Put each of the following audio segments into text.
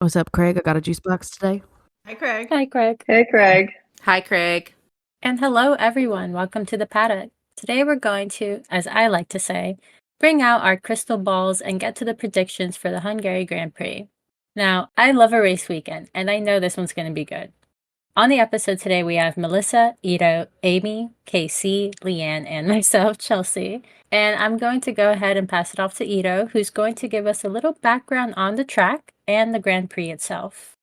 What's up, Craig? I got a juice box today. Hi, Craig. Hi, Greg. Hey, Craig. Hi, Craig. And hello, everyone. Welcome to the paddock. Today we're going to, as I like to say, bring out our crystal balls and get to the predictions for the Hungary Grand Prix. Now, I love a race weekend, and I know this one's going to be good. On the episode today, we have Melissa, Ito, Amy, KC, LeAnne, and myself, Chelsea. And I'm going to go ahead and pass it off to Ito, who's going to give us a little background on the track and the Grand Prix itself.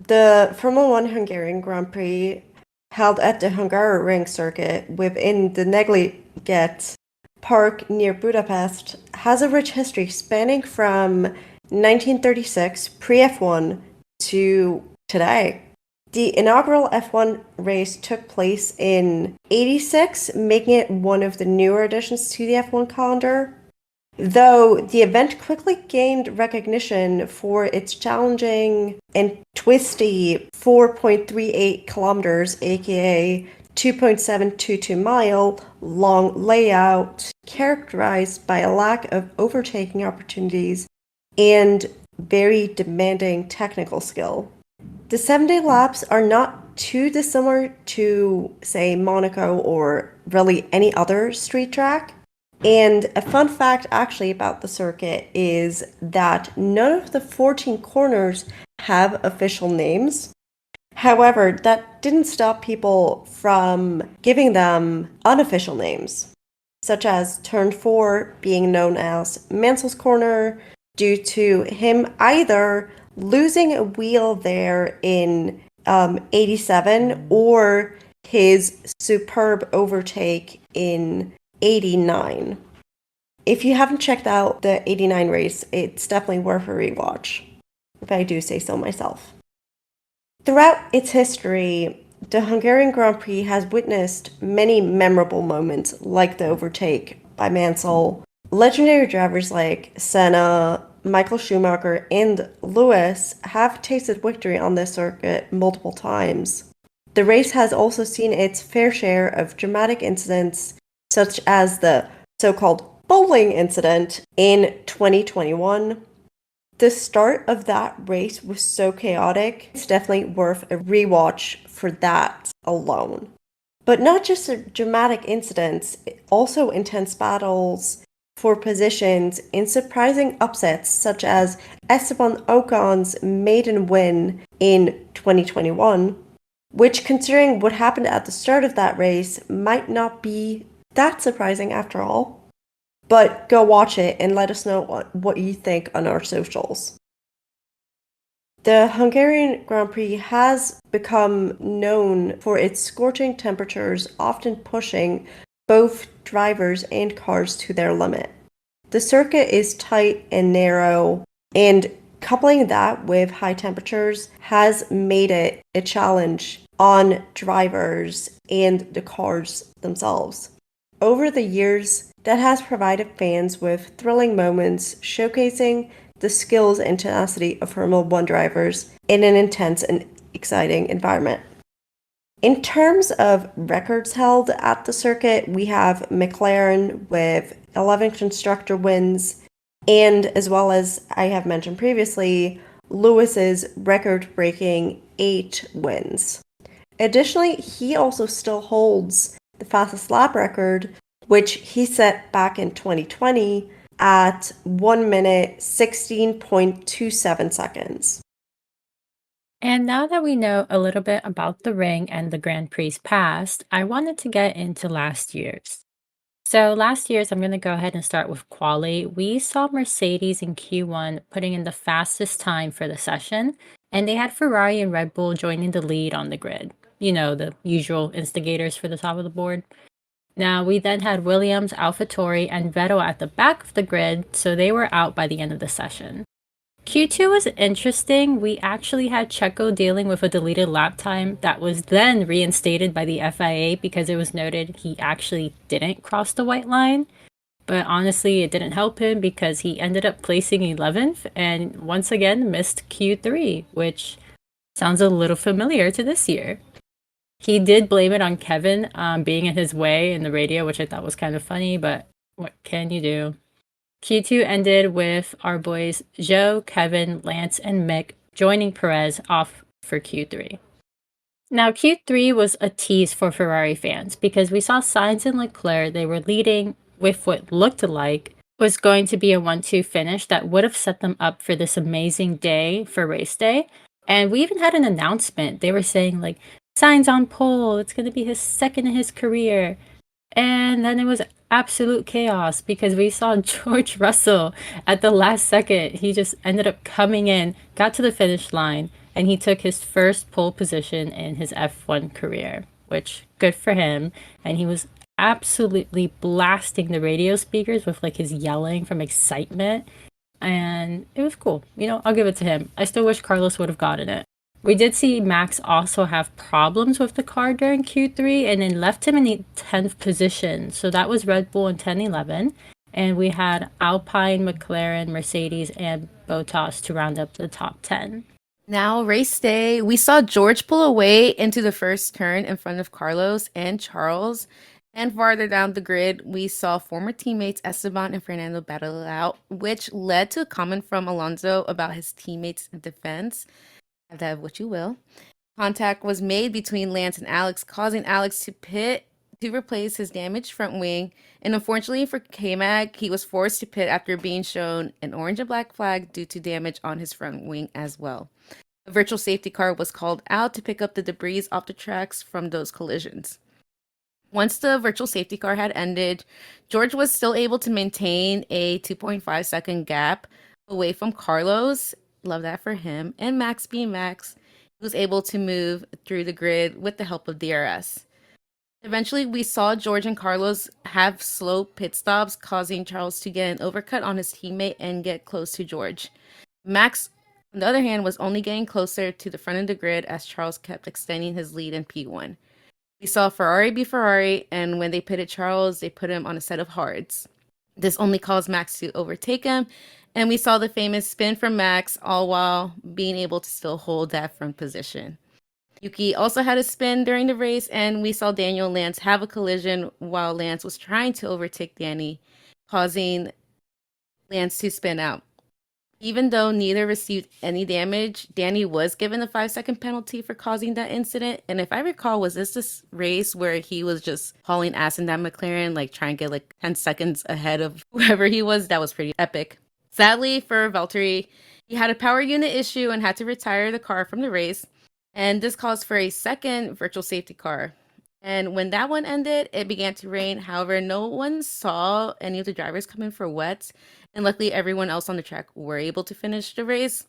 The Formula One Hungarian Grand Prix, held at the Hungaroring circuit within the Negliget Park near Budapest, has a rich history spanning from 1936 pre-F1 to today. The inaugural F1 race took place in '86, making it one of the newer additions to the F1 calendar. Though the event quickly gained recognition for its challenging and twisty 4.38 kilometers, aka 2.722 mile long layout, characterized by a lack of overtaking opportunities and very demanding technical skill. The 7-day laps are not too dissimilar to, say, Monaco or really any other street track. And a fun fact actually about the circuit is that none of the 14 corners have official names. However, that didn't stop people from giving them unofficial names, such as Turn 4 being known as Mansell's Corner due to him either losing a wheel there in '87 or his superb overtake in '89. If you haven't checked out the '89 race, it's definitely worth a rewatch, if I do say so myself. Throughout its history, the Hungarian Grand Prix has witnessed many memorable moments like the overtake by Mansell. Legendary drivers like Senna, Michael Schumacher, and Lewis have tasted victory on this circuit multiple times. The race has also seen its fair share of dramatic incidents, such as the so-called bowling incident in 2021. The start of that race was so chaotic, it's definitely worth a rewatch for that alone. But not just dramatic incidents, also intense battles for positions and surprising upsets, such as Esteban Ocon's maiden win in 2021, which, considering what happened at the start of that race, might not be that surprising after all. But go watch it and let us know what you think on our socials. The Hungarian Grand Prix has become known for its scorching temperatures, often pushing both drivers and cars to their limit. The circuit is tight and narrow, and coupling that with high temperatures has made it a challenge on drivers and the cars themselves. Over the years, that has provided fans with thrilling moments showcasing the skills and tenacity of Formula One drivers in an intense and exciting environment. In terms of records held at the circuit, we have McLaren with 11 constructor wins, and as well as I have mentioned previously, Lewis's record-breaking 8 wins. Additionally, he also still holds the fastest lap record, which he set back in 2020 at 1 minute 16.27 seconds. And now that we know a little bit about the ring and the Grand Prix past, I wanted to get into last year's. So last year's, I'm going to go ahead and start with quali. We saw Mercedes in Q1 putting in the fastest time for the session, and they had Ferrari and Red Bull joining the lead on the grid. You know, the usual instigators for the top of the board. Now, we then had Williams, Alpha Tauri, and Vettel at the back of the grid, so they were out by the end of the session. Q2 was interesting. We actually had Checo dealing with a deleted lap time that was then reinstated by the FIA because it was noted he actually didn't cross the white line. But honestly, it didn't help him because he ended up placing 11th and once again missed Q3, which sounds a little familiar to this year. He did blame it on Kevin being in his way in the radio, which I thought was kind of funny, but what can you do? Q2 ended with our boys Zhou, Kevin, Lance, and Mick joining Perez off for Q3. Now, Q3 was a tease for Ferrari fans because we saw Sainz and Leclerc, they were leading with what looked like was going to be a 1-2 finish that would have set them up for this amazing day for race day. And we even had an announcement. They were saying, like, Sainz on pole, it's going to be his second in his career. And then it was absolute chaos because we saw George Russell at the last second. He just ended up coming in, got to the finish line, and he took his first pole position in his F1 career, which good for him. And he was absolutely blasting the radio speakers with like his yelling from excitement. And it was cool. You know, I'll give it to him. I still wish Carlos would have gotten it. We did see Max also have problems with the car during Q3 and then left him in the 10th position. So that was Red Bull in 10-11. And we had Alpine, McLaren, Mercedes, and Bottas to round up the top 10. Now, race day, we saw George pull away into the first turn in front of Carlos and Charles. And farther down the grid, we saw former teammates Esteban and Fernando battle it out, which led to a comment from Alonso about his teammates' defense. Have that of what you will. Contact was made between Lance and Alex, causing Alex to pit to replace his damaged front wing. And unfortunately for K-Mag, he was forced to pit after being shown an orange and black flag due to damage on his front wing as well. A virtual safety car was called out to pick up the debris off the tracks from those collisions. Once the virtual safety car had ended, George was still able to maintain a 2.5 second gap away from Carlos. Love that for him. And Max being Max, he was able to move through the grid with the help of DRS. Eventually, we saw George and Carlos have slow pit stops, causing Charles to get an overcut on his teammate and get close to George. Max, on the other hand, was only getting closer to the front of the grid as Charles kept extending his lead in P1. We saw Ferrari be Ferrari, and when they pitted Charles, they put him on a set of hards. This only caused Max to overtake him, and we saw the famous spin from Max, all while being able to still hold that front position. Yuki also had a spin during the race, and we saw Daniel and Lance have a collision while Lance was trying to overtake Danny, causing Lance to spin out. Even though neither received any damage, Danny was given a 5-second penalty for causing that incident. And if I recall, was this race where he was just hauling ass in that McLaren, like trying to get like 10 seconds ahead of whoever he was? That was pretty epic. Sadly for Valtteri, he had a power unit issue and had to retire the car from the race. And this caused for a second virtual safety car. And when that one ended, it began to rain. However, no one saw any of the drivers come in for wets. And luckily, everyone else on the track were able to finish the race.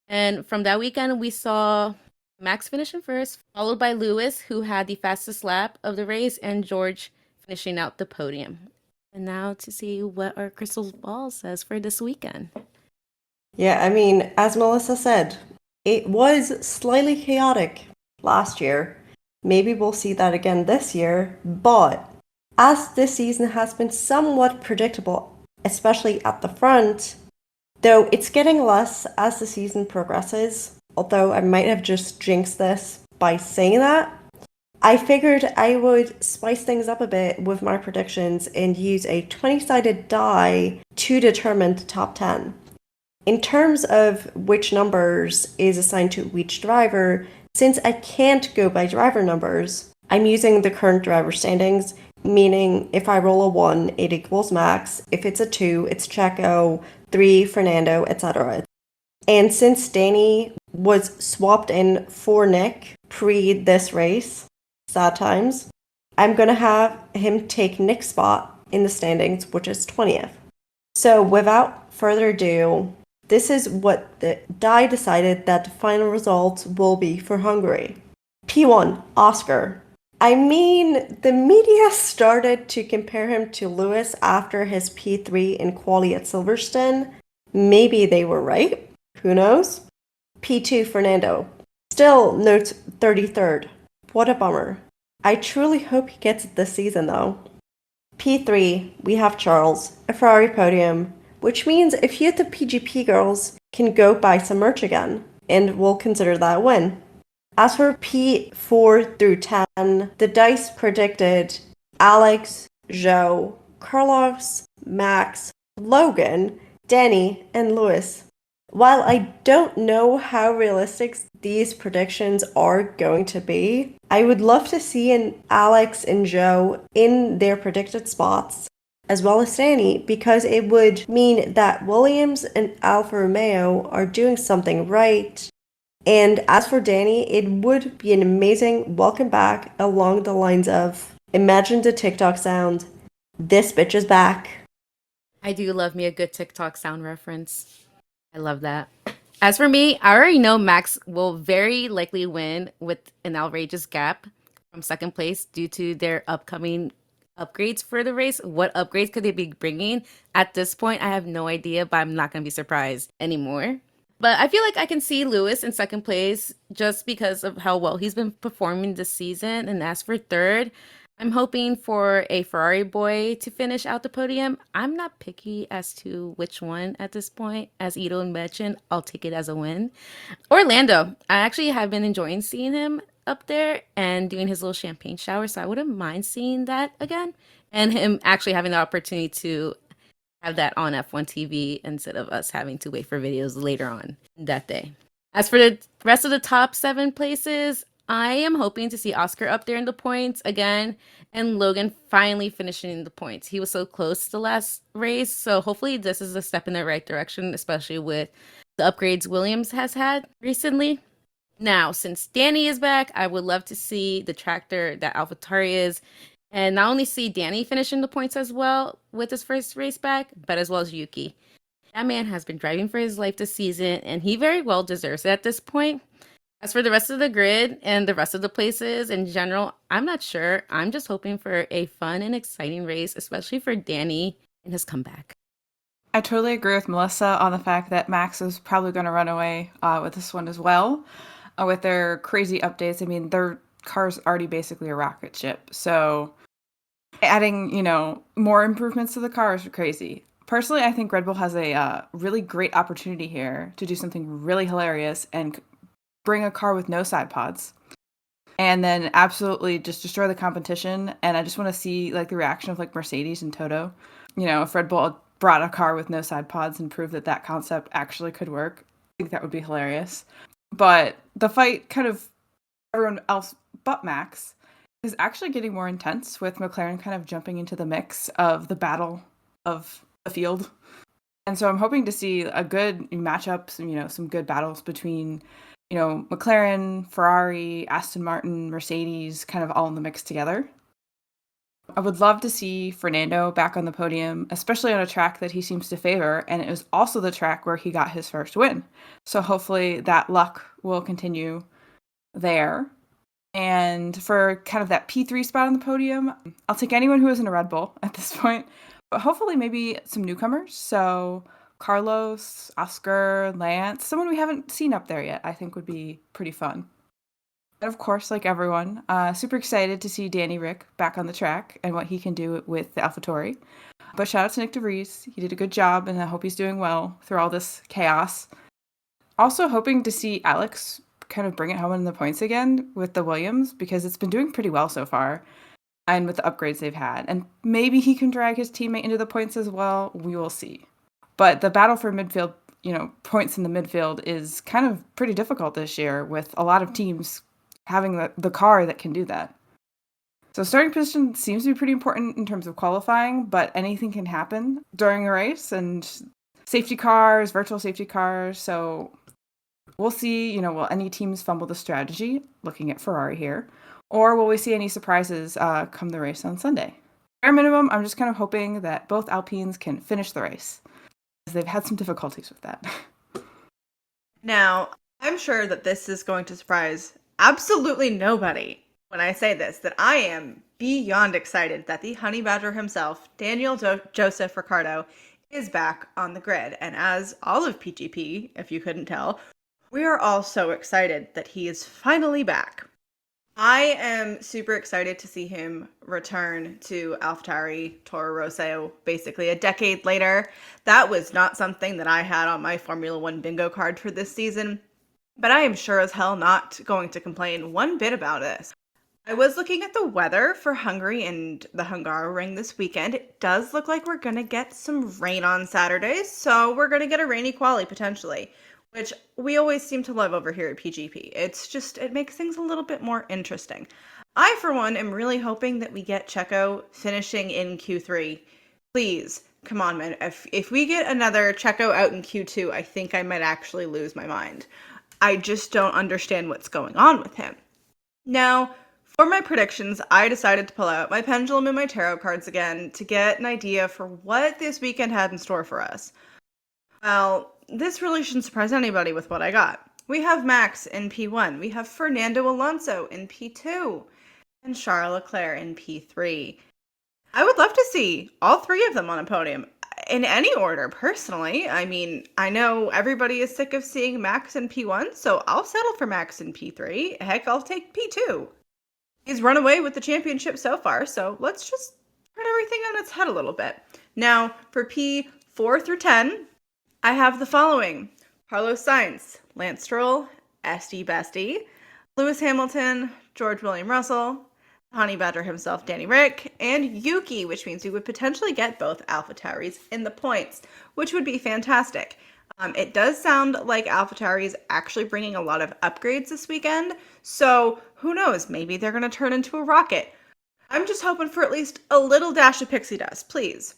And from that weekend, we saw Max finishing first, followed by Lewis, who had the fastest lap of the race, and George finishing out the podium. And now to see what our crystal ball says for this weekend. Yeah, I mean, as Melissa said, it was slightly chaotic last year. Maybe we'll see that again this year, but as this season has been somewhat predictable, especially at the front, though it's getting less as the season progresses, although I might have just jinxed this by saying that, I figured I would spice things up a bit with my predictions and use a 20-sided die to determine the top 10. In terms of which numbers is assigned to each driver, since I can't go by driver numbers, I'm using the current driver standings, meaning if I roll a 1, it equals Max. If it's a 2, it's Checo, 3, Fernando, etc. And since Danny was swapped in for Nick pre this race, sad times, I'm going to have him take Nick's spot in the standings, which is 20th. So without further ado, this is what the die decided that the final result will be for Hungary. P1, Oscar. I mean, the media started to compare him to Lewis after his P3 in quali at Silverstone. Maybe they were right. Who knows? P2, Fernando. Still notes 33rd. What a bummer. I truly hope he gets it this season though. P3, we have Charles, a Ferrari podium, which means a few of the PGP girls can go buy some merch again, and we'll consider that a win. As for P4 through 10, the dice predicted Alex, Zhou, Carlos, Max, Logan, Danny, and Lewis. While I don't know how realistic these predictions are going to be, I would love to see an Alex and Joe in their predicted spots, as well as Danny, because it would mean that Williams and Alfa Romeo are doing something right. And as for Danny, it would be an amazing welcome back along the lines of, imagine the TikTok sound, this bitch is back. I do love me a good TikTok sound reference. I love that. As for me, I already know Max will very likely win with an outrageous gap from second place due to their upcoming upgrades for the race. What upgrades could they be bringing? At this point, I have no idea, but I'm not going to be surprised anymore. But I feel like I can see Lewis in second place just because of how well he's been performing this season. And as for third, I'm hoping for a Ferrari boy to finish out the podium. I'm not picky as to which one at this point. As Ito mentioned, I'll take it as a win. Orlando, I actually have been enjoying seeing him up there and doing his little champagne shower, so I wouldn't mind seeing that again. And him actually having the opportunity to have that on F1 TV instead of us having to wait for videos later on that day. As for the rest of the top 7 places, I am hoping to see Oscar up there in the points again and Logan finally finishing the points. He was so close to the last race, so hopefully this is a step in the right direction, especially with the upgrades Williams has had recently. Now, since Danny is back, I would love to see the tractor that Alpha Tauri is, and not only see Danny finishing the points as well with his first race back, but as well as Yuki. That man has been driving for his life this season, and he very well deserves it at this point. As for the rest of the grid and the rest of the places in general, I'm not sure. I'm just hoping for a fun and exciting race, especially for Danny and his comeback. I totally agree with Melissa on the fact that Max is probably going to run away with this one as well, with their crazy updates. I mean, their car's already basically a rocket ship, so adding, more improvements to the car is crazy. Personally, I think Red Bull has a really great opportunity here to do something really hilarious and bring a car with no side pods and then absolutely just destroy the competition. And I just want to see the reaction of Mercedes and Toto. If Red Bull brought a car with no side pods and proved that concept actually could work, I think that would be hilarious. But the fight, kind of everyone else but Max, is actually getting more intense, with McLaren kind of jumping into the mix of the battle of the field. And so I'm hoping to see a good matchup, some good battles between McLaren, Ferrari, Aston Martin, Mercedes, kind of all in the mix together. I would love to see Fernando back on the podium, especially on a track that he seems to favor, and it was also the track where he got his first win. So hopefully that luck will continue there. And for kind of that P3 spot on the podium, I'll take anyone who is in a Red Bull at this point, but hopefully maybe some newcomers. So Carlos, Oscar, Lance, someone we haven't seen up there yet, I think would be pretty fun. And of course, like everyone, super excited to see Danny Rick back on the track and what he can do with the Alpha Tauri. But shout out to Nick DeVries. He did a good job, and I hope he's doing well through all this chaos. Also hoping to see Alex kind of bring it home in the points again with the Williams, because it's been doing pretty well so far, and with the upgrades they've had. And maybe he can drag his teammate into the points as well. We will see. But the battle for midfield, points in the midfield is kind of pretty difficult this year, with a lot of teams having the car that can do that. So starting position seems to be pretty important in terms of qualifying, but anything can happen during a race, and safety cars, virtual safety cars. So we'll see, will any teams fumble the strategy, looking at Ferrari here, or will we see any surprises come the race on Sunday? Bare minimum, I'm just kind of hoping that both Alpines can finish the race, as they've had some difficulties with that. Now, I'm sure that this is going to surprise absolutely nobody when I say this, that I am beyond excited that the honey badger himself, Daniel Joseph Ricciardo, is back on the grid. And as all of PGP, if you couldn't tell, we are all so excited that he is finally back. I am super excited to see him return to AlphaTauri Toro Rosso basically a decade later. That was not something that I had on my Formula One bingo card for this season, but I am sure as hell not going to complain one bit about this. I was looking at the weather for Hungary and the Hungaroring this weekend. It does look like we're going to get some rain on Saturday, so we're going to get a rainy quali potentially, which we always seem to love over here at PGP. It makes things a little bit more interesting. I, for one, am really hoping that we get Checo finishing in Q3. Please, come on, man. If we get another Checo out in Q2, I think I might actually lose my mind. I just don't understand what's going on with him. Now, for my predictions, I decided to pull out my pendulum and my tarot cards again to get an idea for what this weekend had in store for us. Well, this really shouldn't surprise anybody with what I got. We have Max in P1, we have Fernando Alonso in P2, and Charles Leclerc in P3. I would love to see all three of them on a podium in any order, personally. I mean, I know everybody is sick of seeing Max in P1, so I'll settle for Max in P3. Heck, I'll take P2. He's run away with the championship so far, so let's just turn everything on its head a little bit. Now, for P4 through 10, I have the following: Carlos Sainz, Lance Stroll, SD Bestie, Lewis Hamilton, George William Russell, Honey Badger himself, Danny Rick, and Yuki, which means we would potentially get both Alpha Tauris in the points, which would be fantastic. It does sound like Alpha Tauri is actually bringing a lot of upgrades this weekend, so who knows, maybe they're going to turn into a rocket. I'm just hoping for at least a little dash of pixie dust, please.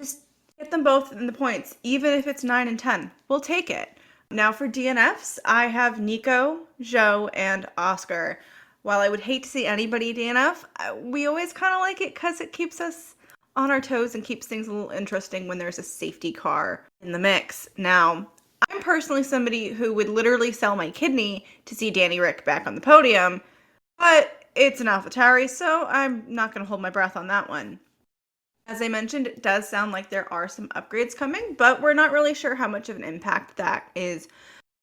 Just get them both in the points, even if it's 9 and 10. We'll take it. Now for DNFs, I have Nico, Joe, and Oscar. While I would hate to see anybody DNF, we always kind of like it because it keeps us on our toes and keeps things a little interesting when there's a safety car in the mix. Now, I'm personally somebody who would literally sell my kidney to see Danny Rick back on the podium, but it's an AlphaTauri, so I'm not going to hold my breath on that one. As I mentioned, it does sound like there are some upgrades coming, but we're not really sure how much of an impact that is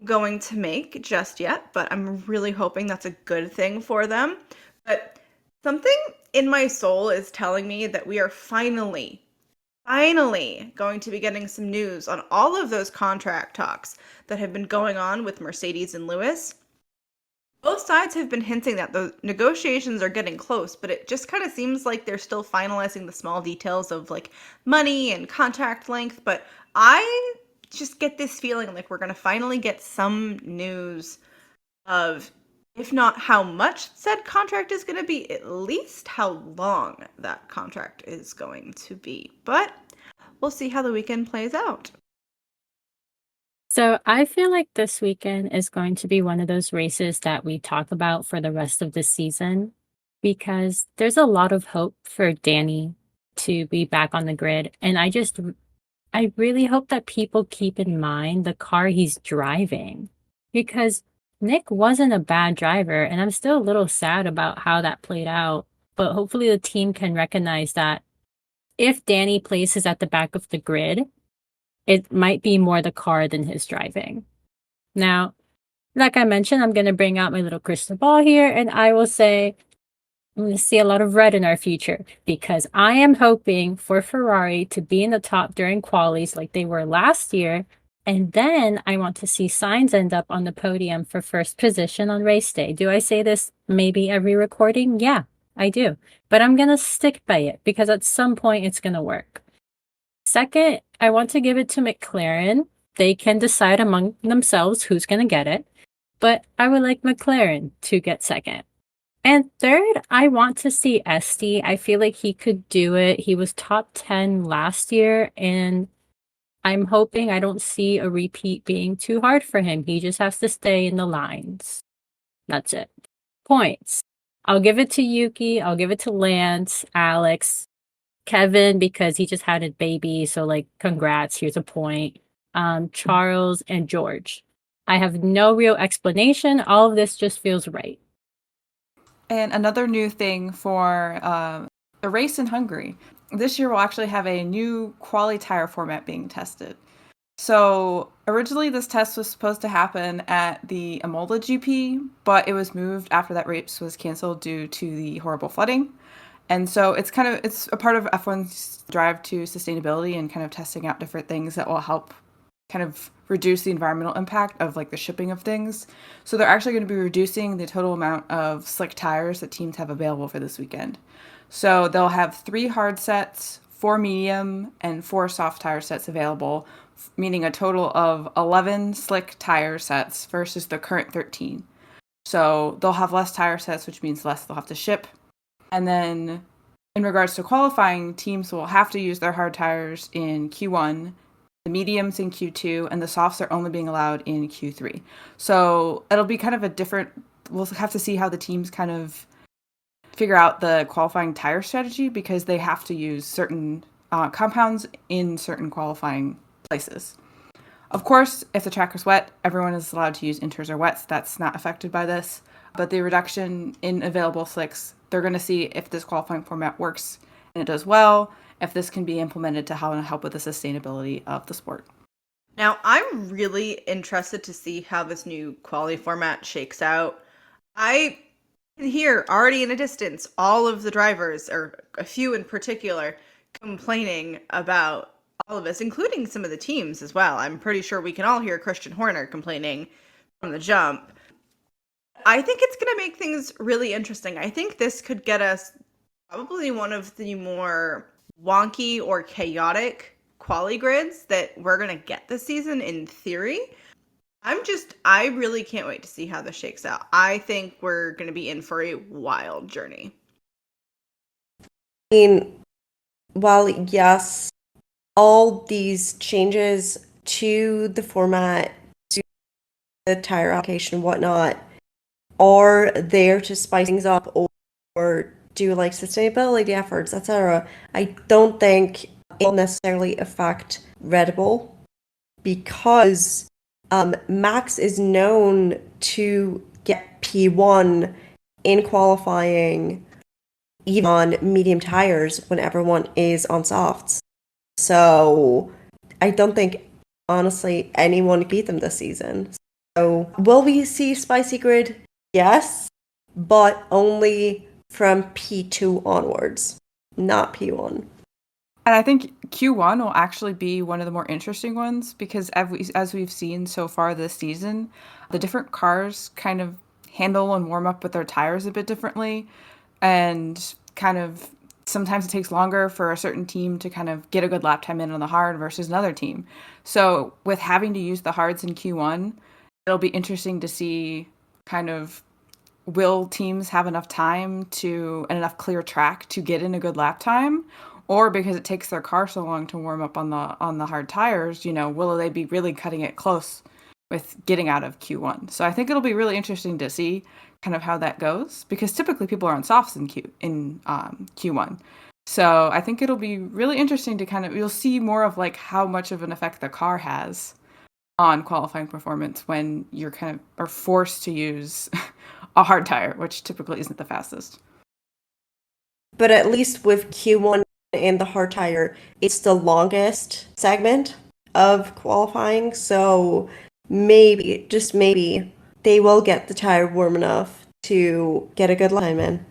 going to make just yet, but I'm really hoping that's a good thing for them. But something in my soul is telling me that we are finally going to be getting some news on all of those contract talks that have been going on with Mercedes and Lewis. Both sides have been hinting that the negotiations are getting close, but it just kind of seems like they're still finalizing the small details of like money and contract length. But I just get this feeling like we're going to finally get some news of, if not how much said contract is going to be, at least how long that contract is going to be. But we'll see how the weekend plays out. So I feel like this weekend is going to be one of those races that we talk about for the rest of the season because there's a lot of hope for Danny to be back on the grid. And I really hope that people keep in mind the car he's driving because Nick wasn't a bad driver, and I'm still a little sad about how that played out. But hopefully the team can recognize that if Danny places at the back of the grid, it might be more the car than his driving. Now, like I mentioned, I'm going to bring out my little crystal ball here, and I will say I'm going to see a lot of red in our future because I am hoping for Ferrari to be in the top during qualies like they were last year. And then I want to see Sainz end up on the podium for first position on race day. Do I say this maybe every recording? Yeah, I do. But I'm going to stick by it because at some point it's going to work. Second, I want to give it to McLaren. They can decide among themselves who's going to get it. But I would like McLaren to get second. And third, I want to see Esty. I feel like he could do it. He was top 10 last year, and I'm hoping I don't see a repeat being too hard for him. He just has to stay in the lines. That's it. Points. I'll give it to Yuki. I'll give it to Lance, Alex, Kevin, because he just had a baby. So, like, congrats. Here's a point. Charles and George. I have no real explanation. All of this just feels right. And another new thing for the race in Hungary. This year we'll actually have a new quali tire format being tested. So originally this test was supposed to happen at the Imola GP, but it was moved after that race was canceled due to the horrible flooding. And so it's a part of F1's drive to sustainability and kind of testing out different things that will help kind of reduce the environmental impact of like the shipping of things. So they're actually going to be reducing the total amount of slick tires that teams have available for this weekend. So they'll have 3 hard sets, 4 medium, and 4 soft tire sets available, meaning a total of 11 slick tire sets versus the current 13. So they'll have less tire sets, which means less they'll have to ship. And then in regards to qualifying, teams will have to use their hard tires in Q1, the mediums in Q2, and the softs are only being allowed in Q3. So it'll be kind of a different, we'll have to see how the teams kind of figure out the qualifying tire strategy, because they have to use certain compounds in certain qualifying places. Of course, if the track is wet, everyone is allowed to use inters or wets. That's not affected by this. But the reduction in available slicks, they're going to see if this qualifying format works and it does well, if this can be implemented to help with the sustainability of the sport. Now, I'm really interested to see how this new quality format shakes out. I can hear already in a distance all of the drivers, or a few in particular, complaining about all of this, including some of the teams as well. I'm pretty sure we can all hear Christian Horner complaining from the jump. I think it's going to make things really interesting. I think this could get us probably one of the more wonky or chaotic quali grids that we're going to get this season in theory. I really can't wait to see how this shakes out. I think we're going to be in for a wild journey. I mean, while yes, all these changes to the format, to the tire allocation and whatnot, are there to spice things up or do like sustainability efforts, etc., I don't think it will necessarily affect Red Bull, because Max is known to get P1 in qualifying, even on medium tires when everyone is on softs. So I don't think, honestly, anyone can beat them this season. So will we see Spicy Grid? Yes, but only from P2 onwards, not P1. And I think Q1 will actually be one of the more interesting ones, because as we've seen so far this season, the different cars kind of handle and warm up with their tires a bit differently. And kind of sometimes it takes longer for a certain team to kind of get a good lap time in on the hard versus another team. So with having to use the hards in Q1, it'll be interesting to see kind of, will teams have enough time and enough clear track to get in a good lap time? Or because it takes their car so long to warm up on the hard tires, will they be really cutting it close with getting out of Q1? So I think it'll be really interesting to see kind of how that goes, because typically people are on softs in Q1. So I think it'll be really interesting to you'll see more of like how much of an effect the car has on qualifying performance when you're kind of are forced to use a hard tire, which typically isn't the fastest. But at least with Q1 and the hard tire, it's the longest segment of qualifying, so maybe, just maybe, they will get the tire warm enough to get a good line in.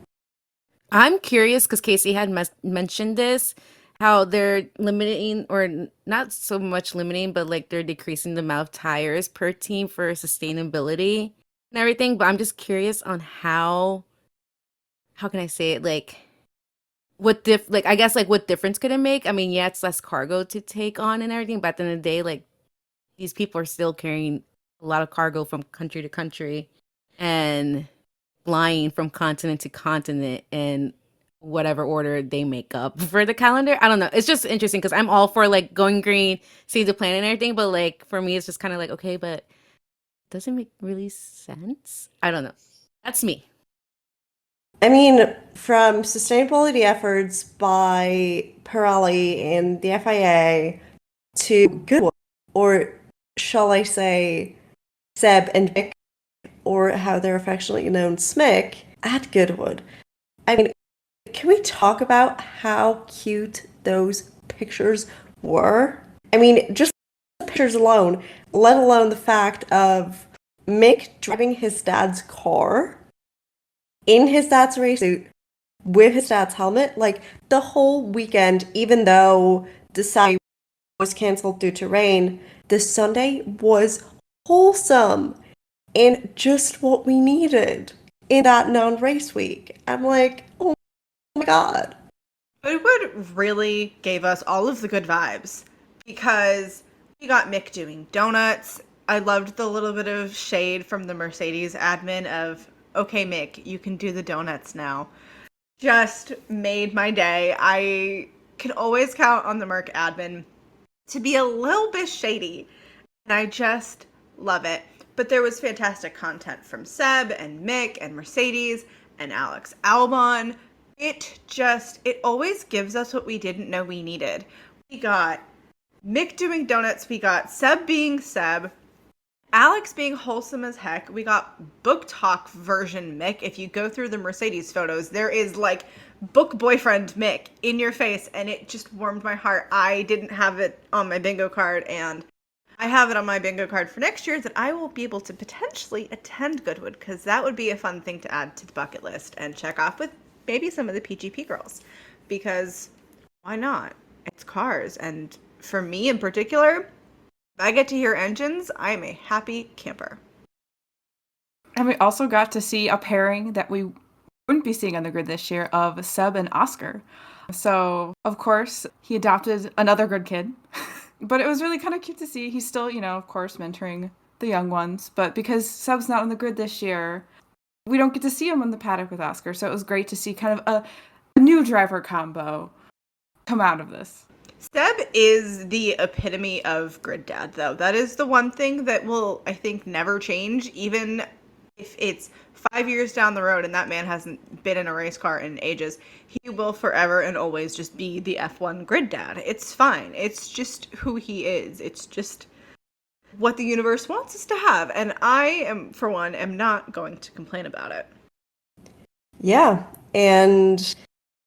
I'm curious because Casey had mentioned this, how they're limiting, or not so much limiting, but like they're decreasing the amount of tires per team for sustainability and everything. But I'm just curious on how can I say it? Like, what I guess like what difference could it make? I mean, yeah, it's less cargo to take on and everything, but at the end of the day, like, these people are still carrying a lot of cargo from country to country and flying from continent to continent in whatever order they make up for the calendar. I don't know. It's just interesting because I'm all for like going green, save the planet and everything, but like for me, it's just kind of like, okay, but doesn't make really sense. I don't know. That's me. I mean, from sustainability efforts by Pirelli and the FIA to Goodwood, or shall I say Seb and Vic, or how they're affectionately known, Smick, at Goodwood. I mean, can we talk about how cute those pictures were? I mean, just the pictures alone, let alone the fact of Mick driving his dad's car in his dad's race suit with his dad's helmet, like the whole weekend, even though the Saturday was cancelled due to rain, the Sunday was wholesome and just what we needed in that non-race week. I'm like, oh my God. But what really gave us all of the good vibes because we got Mick doing donuts. I loved the little bit of shade from the Mercedes admin of, okay, Mick, you can do the donuts now. Just made my day. I can always count on the Merc admin to be a little bit shady, and I just love it. But there was fantastic content from Seb and Mick and Mercedes and Alex Albon. It always gives us what we didn't know we needed. We got Mick doing donuts, we got Seb being Seb, Alex being wholesome as heck. We got book talk version Mick. If you go through the Mercedes photos, there is like book boyfriend Mick in your face, and it just warmed my heart. I didn't have it on my bingo card, and I have it on my bingo card for next year that I will be able to potentially attend Goodwood, because that would be a fun thing to add to the bucket list and check off with maybe some of the PGP girls, because why not? It's cars, and for me in particular, if I get to hear engines, I am a happy camper. And we also got to see a pairing that we wouldn't be seeing on the grid this year of Seb and Oscar. So, of course, he adopted another good kid. But it was really kind of cute to see. He's still, of course, mentoring the young ones. But because Seb's not on the grid this year, we don't get to see him in the paddock with Oscar. So it was great to see kind of a new driver combo come out of this. Seb is the epitome of grid dad, though. That is the one thing that will, I think, never change, even if it's 5 years down the road and that man hasn't been in a race car in ages. He will forever and always just be the F1 grid dad. It's fine. It's just who he is. It's just what the universe wants us to have. And I, for one, am not going to complain about it. Yeah, and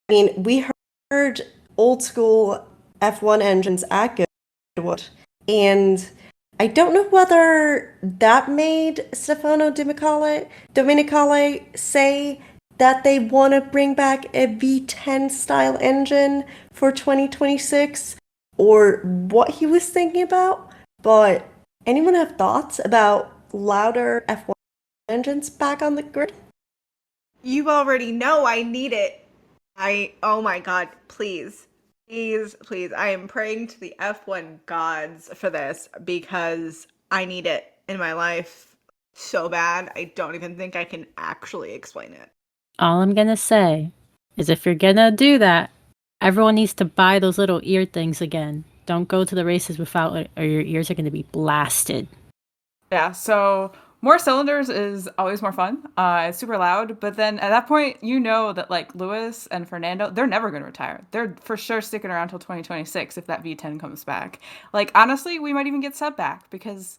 I mean, we heard old school F1 engines at Goodwood, and I don't know whether that made Stefano Domenicali say that they want to bring back a V10 style engine for 2026, or what he was thinking about. But anyone have thoughts about louder F1 engines back on the grid? You already know I need it. Oh my God, please. Please. I am praying to the F1 gods for this because I need it in my life so bad. I don't even think I can actually explain it. All I'm gonna say is if you're gonna do that, everyone needs to buy those little ear things again. Don't go to the races without it, or your ears are gonna be blasted. Yeah, so more cylinders is always more fun. It's super loud, but then at that point, that like Lewis and Fernando, they're never going to retire. They're for sure sticking around till 2026 if that V10 comes back. Like, honestly, we might even get Seb back because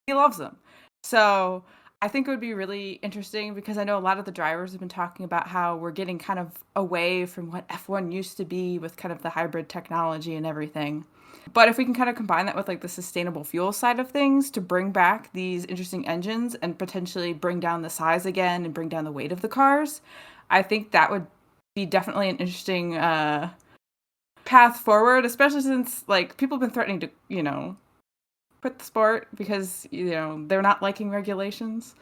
he loves them. So I think it would be really interesting because I know a lot of the drivers have been talking about how we're getting kind of away from what F1 used to be with kind of the hybrid technology and everything. But if we can kind of combine that with like the sustainable fuel side of things to bring back these interesting engines and potentially bring down the size again and bring down the weight of the cars, I think that would be definitely an interesting path forward, especially since like people have been threatening to, quit the sport because, they're not liking regulations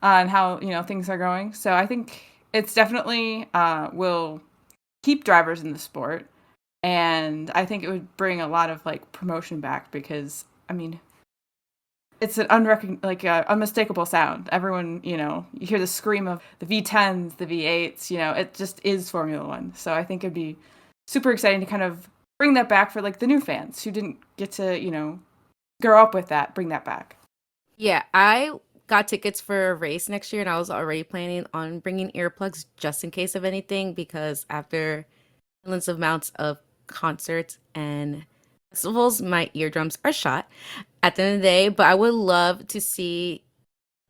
and how, things are going. So I think it's definitely will keep drivers in the sport. And I think it would bring a lot of like promotion back because it's an unmistakable sound. Everyone, you hear the scream of the V10s, the V8s. It just is Formula One. So I think it'd be super exciting to kind of bring that back for like the new fans who didn't get to grow up with that. Bring that back. Yeah, I got tickets for a race next year, and I was already planning on bringing earplugs just in case of anything because after endless amounts of concerts and festivals, my eardrums are shot at the end of the day. But I would love to see,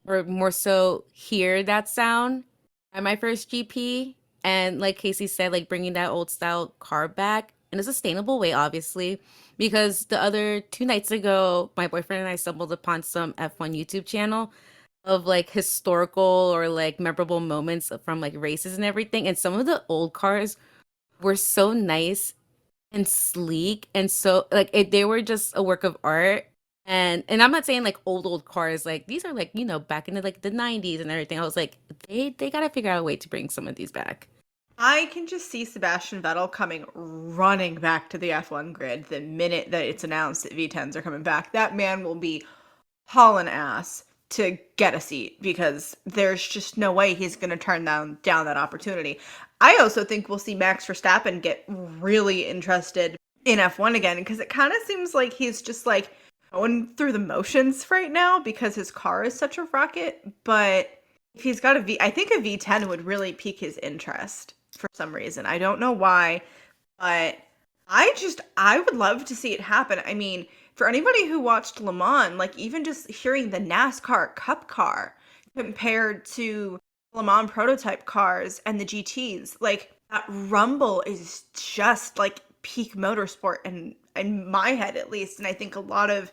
or more so hear that sound at my first GP. And like Casey said, like bringing that old style car back in a sustainable way, obviously. Because the other 2 nights ago, my boyfriend and I stumbled upon some F1 YouTube channel of like historical or like memorable moments from like races and everything. And some of the old cars were so nice and sleek and so like they were just a work of art, And I'm not saying like old cars, like these are like, back in the 90s and everything. I was like, they gotta figure out a way to bring some of these back. I can just see Sebastian Vettel coming running back to the F1 grid the minute that it's announced that V10s are coming back. That man will be hauling ass to get a seat because there's just no way he's going to turn down that opportunity. I also think we'll see Max Verstappen get really interested in F1 again because it kind of seems like he's just like going through the motions right now because his car is such a rocket. But if he's got I think a V10 would really pique his interest for some reason. I don't know why, but I would love to see it happen. I mean, for anybody who watched Le Mans, like even just hearing the NASCAR Cup car compared to Le Mans prototype cars and the GTs, like that rumble is just like peak motorsport and in my head at least. And I think a lot of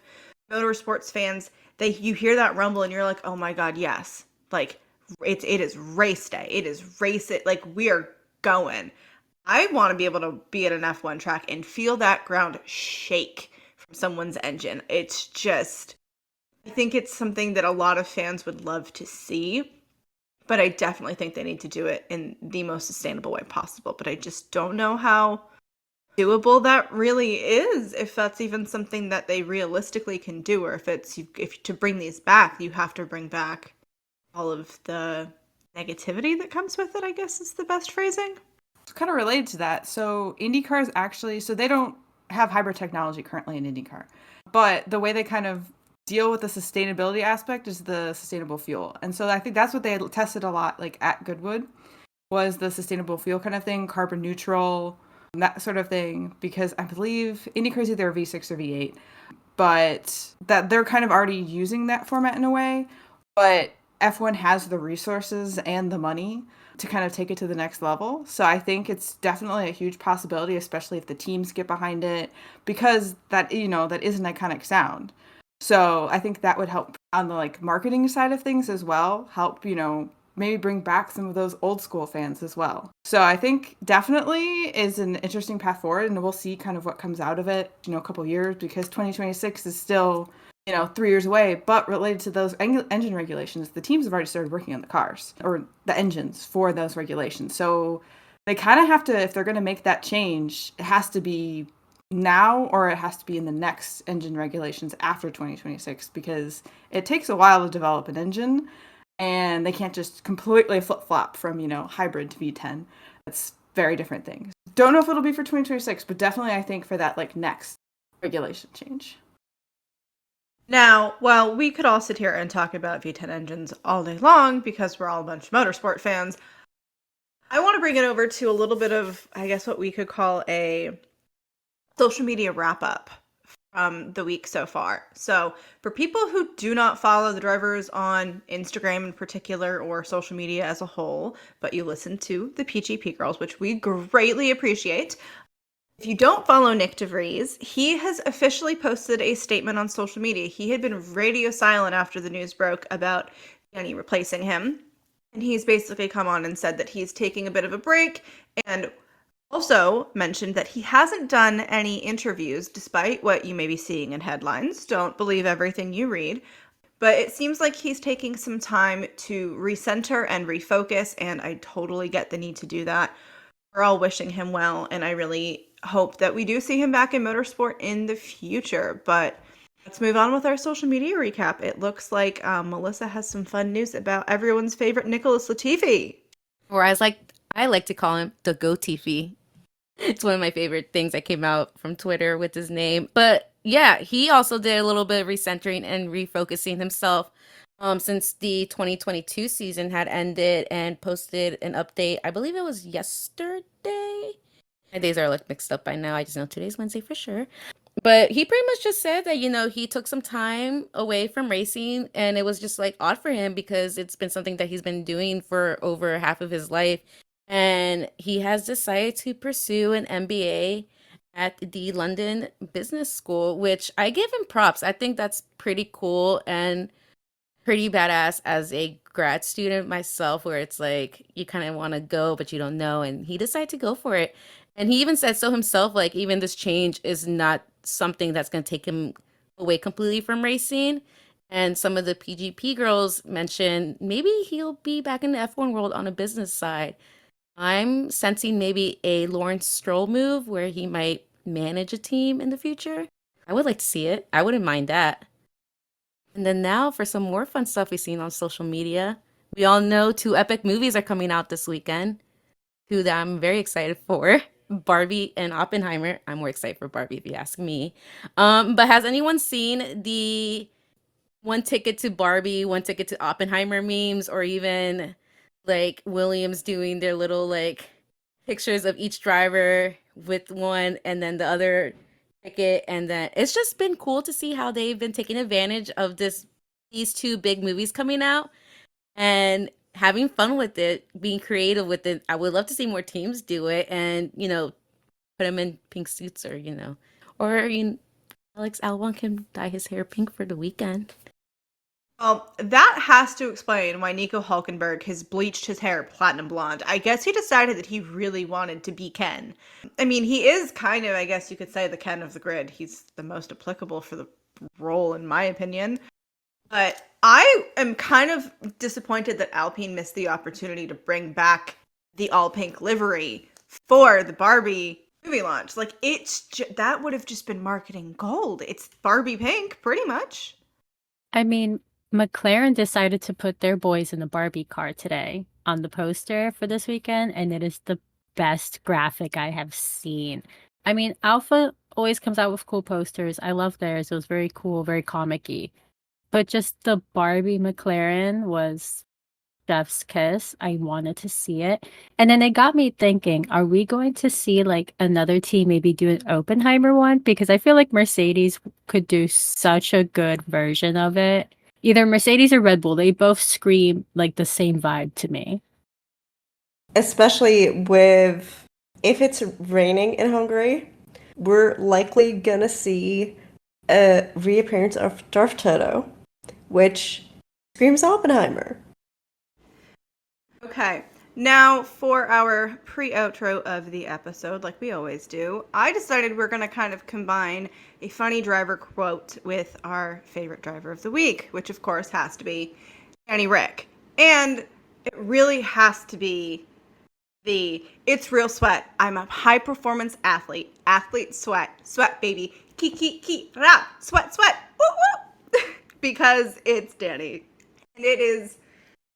motorsports fans, you hear that rumble and you're like, oh my God, yes. Like it is race day. It is race it. Like we are going. I want to be able to be at an F1 track and feel that ground shake from someone's engine. It's just, I think it's something that a lot of fans would love to see, but I definitely think they need to do it in the most sustainable way possible. But I just don't know how doable that really is, if that's even something that they realistically can do, or if to bring these back, you have to bring back all of the negativity that comes with it, I guess is the best phrasing. It's kind of related to that. So IndyCars actually, so they don't have hybrid technology currently in IndyCar, but the way they kind of deal with the sustainability aspect is the sustainable fuel. And so I think that's what they had tested a lot, like at Goodwood, was the sustainable fuel kind of thing, carbon neutral, that sort of thing, because I believe IndyCar is either a V6 or V8, but that they're kind of already using that format in a way, but F1 has the resources and the money to kind of take it to the next level. So I think it's definitely a huge possibility, especially if the teams get behind it, because that is an iconic sound. So I think that would help on the like marketing side of things as well, help, maybe bring back some of those old school fans as well. So I think definitely is an interesting path forward, and we'll see kind of what comes out of it, a couple years, because 2026 is still 3 years away. But related to those engine regulations, the teams have already started working on the cars or the engines for those regulations. So they kind of have to, if they're going to make that change, it has to be now or it has to be in the next engine regulations after 2026, because it takes a while to develop an engine and they can't just completely flip-flop from, hybrid to V10. That's very different things. Don't know if it'll be for 2026, but definitely I think for that like next regulation change. Now, while we could all sit here and talk about V10 engines all day long because we're all a bunch of motorsport fans, I want to bring it over to a little bit of, I guess, what we could call a social media wrap-up from the week so far. So for people who do not follow the drivers on Instagram in particular or social media as a whole, but you listen to the PGP Girls, which we greatly appreciate, if you don't follow Nick DeVries, he has officially posted a statement on social media. He had been radio silent after the news broke about Danny replacing him. And he's basically come on and said that he's taking a bit of a break, and also mentioned that he hasn't done any interviews, despite what you may be seeing in headlines. Don't believe everything you read. But it seems like he's taking some time to recenter and refocus, and I totally get the need to do that. We're all wishing him well, and I really hope that we do see him back in motorsport in the future. But let's move on with our social media recap. It looks like Melissa has some fun news about everyone's favorite Nicholas Latifi. Or as I like to call him, the Goatifi. It's one of my favorite things that came out from Twitter with his name. But yeah, he also did a little bit of recentering and refocusing himself since the 2022 season had ended, and posted an update. I believe it was yesterday. My days are like mixed up by now. I just know today's Wednesday for sure. But he pretty much just said that, he took some time away from racing, and it was just like odd for him because it's been something that he's been doing for over half of his life. And he has decided to pursue an MBA at the London Business School, which I give him props. I think that's pretty cool and pretty badass as a grad student myself, where it's like you kind of want to go, but you don't know. And he decided to go for it. And he even said so himself, like even this change is not something that's going to take him away completely from racing. And some of the PGP girls mentioned maybe he'll be back in the F1 world on a business side. I'm sensing maybe a Lawrence Stroll move where he might manage a team in the future. I would like to see it. I wouldn't mind that. And then now for some more fun stuff we've seen on social media. We all know two epic movies are coming out this weekend, two that I'm very excited for. Barbie and Oppenheimer. I'm more excited for Barbie if you ask me. But has anyone seen the one ticket to Barbie, one ticket to Oppenheimer memes, or even like Williams doing their little like pictures of each driver with one and then the other ticket, and then it's just been cool to see how they've been taking advantage of these two big movies coming out and having fun with it, being creative with it. I would love to see more teams do it and, put them in pink suits or Alex Albon can dye his hair pink for the weekend. Well, that has to explain why Nico Hulkenberg has bleached his hair platinum blonde. I guess he decided that he really wanted to be Ken. I mean, he is kind of, I guess you could say, the Ken of the grid. He's the most applicable for the role, in my opinion. But I am kind of disappointed that Alpine missed the opportunity to bring back the all-pink livery for the Barbie movie launch. Like, that would have just been marketing gold. It's Barbie pink, pretty much. I mean, McLaren decided to put their boys in the Barbie car today on the poster for this weekend, and it is the best graphic I have seen. I mean, Alpha always comes out with cool posters. I love theirs. It was very cool, very comic-y. But just the Barbie McLaren was chef's kiss. I wanted to see it. And then it got me thinking, are we going to see like another team maybe do an Oppenheimer one? Because I feel like Mercedes could do such a good version of it. Either Mercedes or Red Bull, they both scream like the same vibe to me. Especially if it's raining in Hungary, we're likely gonna see a reappearance of Darth Toto, which screams Oppenheimer. Okay, now for our pre-outro of the episode, like we always do, I decided we're going to kind of combine a funny driver quote with our favorite driver of the week, which of course has to be Danny Rick. And it really has to be it's real sweat. I'm a high performance athlete. Athlete sweat. Sweat, baby. Ki, rah. Sweat. Woo, woo. Because it's Danny. And it is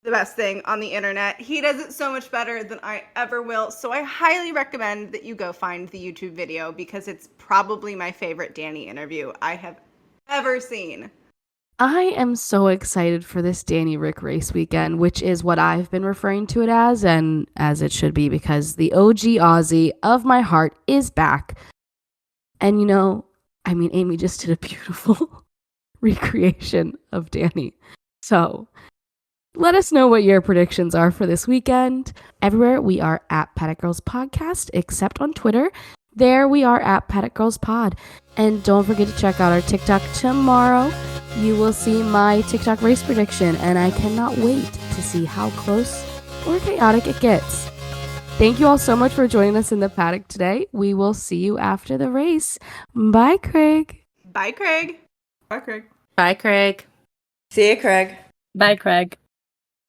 the best thing on the internet. He does it so much better than I ever will. So I highly recommend that you go find the YouTube video because it's probably my favorite Danny interview I have ever seen. I am so excited for this Danny Rick race weekend, which is what I've been referring to it as, and as it should be, because the OG Aussie of my heart is back. And Amy just did a beautiful recreation of Danny. So let us know what your predictions are for this weekend. Everywhere we are at Paddock Girls Podcast, except on Twitter. There we are at Paddock Girls Pod. And don't forget to check out our TikTok tomorrow. You will see my TikTok race prediction, and I cannot wait to see how close or chaotic it gets. Thank you all so much for joining us in the paddock today. We will see you after the race. Bye, Craig. Bye, Craig. Bye, Craig. Bye, Craig. See you, Craig. Bye, Craig.